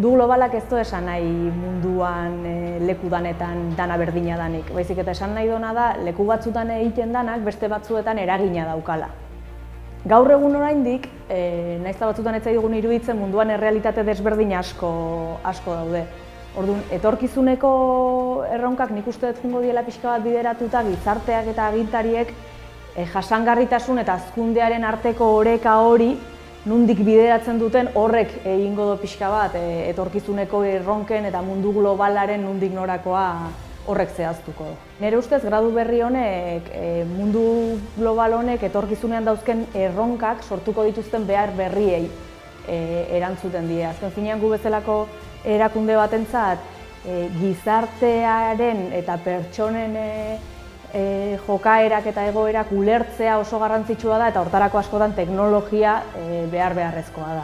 Mundu globalak ez du esan nahi munduan leku danetan dana berdina danik. Baizik eta esan nahi dona da, leku batzutan egiten danak beste batzuetan eragina daukala. Gaur egun oraindik, nahiz eta batzutan ez zaigun iruditzen munduan errealitate desberdin asko daude. Orduan, etorkizuneko erronkak nik uste dut jungo diela pixka bat bideratuta gizarteak eta agintariek jasangarritasun eta hazkundearen arteko oreka hori nondik bideratzen duten horrek egingo du pixka bat etorkizuneko erronken eta mundu globalaren nondik norakoa horrek zehaztuko du. Nire ustez, gradu berri honek, mundu global honek etorkizunean dauzken erronkak sortuko dituzten behar berriei erantzuten die. Azken finean gu bezalako erakunde batentzat gizartearen eta pertsonen jokaerak eta egoerak ulertzea oso garrantzitsua da eta hortarako askotan teknologia beharrezkoa da.